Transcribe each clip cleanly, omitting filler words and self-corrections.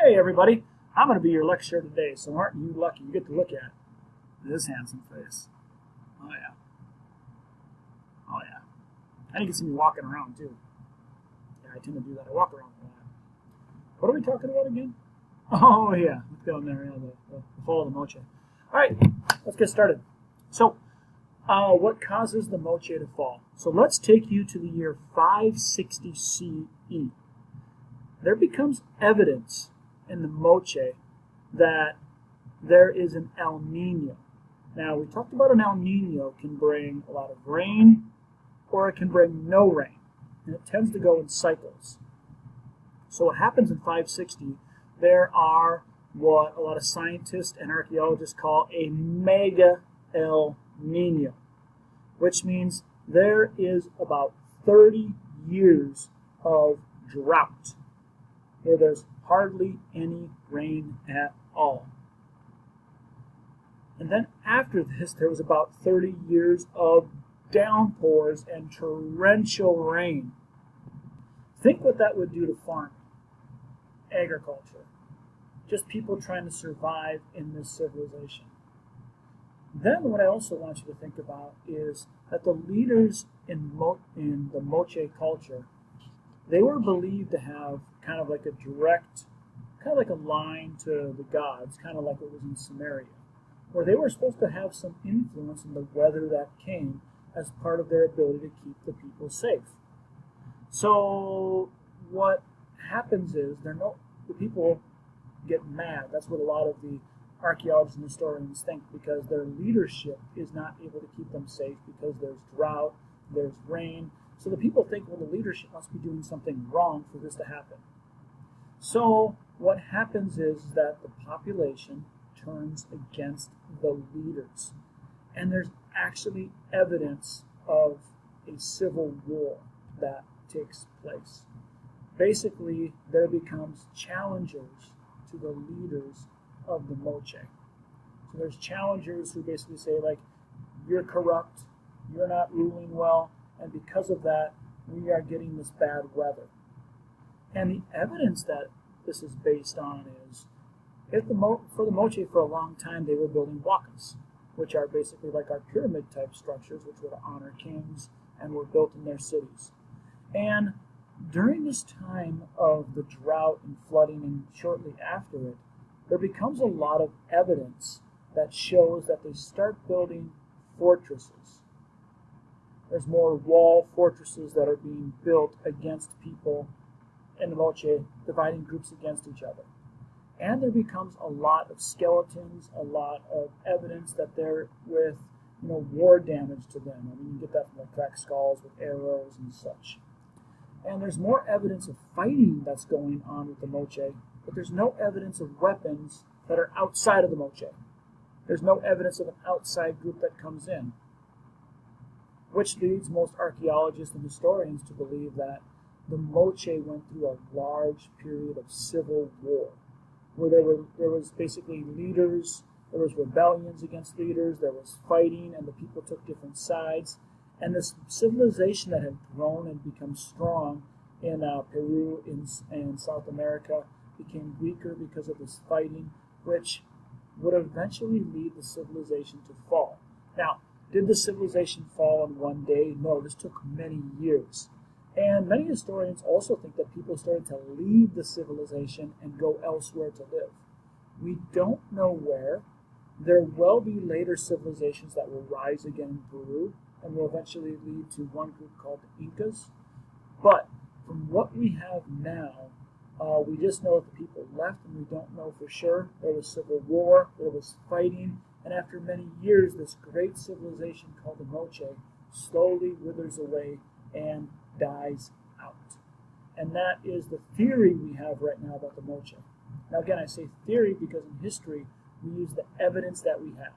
Hey everybody, I'm going to be your lecturer today, so aren't you lucky you get to look at this handsome face. Oh yeah, oh yeah. And you can see me walking around too. Yeah, I tend to do that. I walk around a lot. What are we talking about again? Oh yeah, look down there, the fall of the Moche. Alright, let's get started. So, what causes the Moche to fall? So let's take you to the year 560 CE. There becomes evidence in the Moche that there is an El Nino. Now, we talked about an El Nino can bring a lot of rain or it can bring no rain, and it tends to go in cycles. So what happens in 560, there are what a lot of scientists and archaeologists call a mega El Nino, which means there is about 30 years of drought where there's hardly any rain at all. And then after this, there was about 30 years of downpours and torrential rain. Think what that would do to farming, agriculture, just people trying to survive in this civilization. Then what I also want you to think about is that the leaders in the Moche culture, they were believed to have kind of like a direct, kind of like a line to the gods, kind of like what was in Samaria, where they were supposed to have some influence in the weather that came as part of their ability to keep the people safe. So what happens is the people get mad. That's what a lot of the archaeologists and historians think, because their leadership is not able to keep them safe because there's drought, there's rain. So the people think, well, the leadership must be doing something wrong for this to happen. So what happens is that the population turns against the leaders. And there's actually evidence of a civil war that takes place. Basically, there becomes challengers to the leaders of the Moche. So there's challengers who basically say, like, you're corrupt, you're not ruling well, and because of that, we are getting this bad weather. And the evidence that this is based on is, for the Moche for a long time, they were building wakas, which are basically like our pyramid-type structures, which were to honor kings and were built in their cities. And during this time of the drought and flooding and shortly after it, there becomes a lot of evidence that shows that they start building fortresses. There's more wall fortresses that are being built against people in the Moche, dividing groups against each other. And there becomes a lot of skeletons, a lot of evidence that they're with, war damage to them. I mean, you get that from the cracked skulls with arrows and such. And there's more evidence of fighting that's going on with the Moche, but there's no evidence of weapons that are outside of the Moche. There's no evidence of an outside group that comes in, which leads most archaeologists and historians to believe that the Moche went through a large period of civil war, where there was basically leaders, there was rebellions against leaders, there was fighting, and the people took different sides. And this civilization that had grown and become strong in Peru and South America became weaker because of this fighting, which would eventually lead the civilization to fall. Now, did the civilization fall in one day? No, this took many years. And many historians also think that people started to leave the civilization and go elsewhere to live. We don't know where. There will be later civilizations that will rise again in Peru and will eventually lead to one group called the Incas. But from what we have now, we just know that the people left, and we don't know for sure. There was civil war, there was fighting, and after many years, this great civilization called the Moche slowly withers away and dies out. And that is the theory we have right now about the Moche. Now again, I say theory because in history, we use the evidence that we have.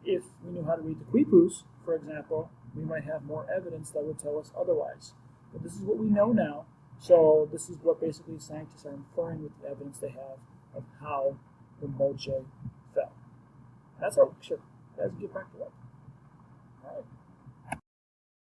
If we knew how to read the Quipus, for example, we might have more evidence that would tell us otherwise. But this is what we know now, so this is what basically scientists are inferring with the evidence they have of how the Moche fell. That's our lecture. Let's get back to work.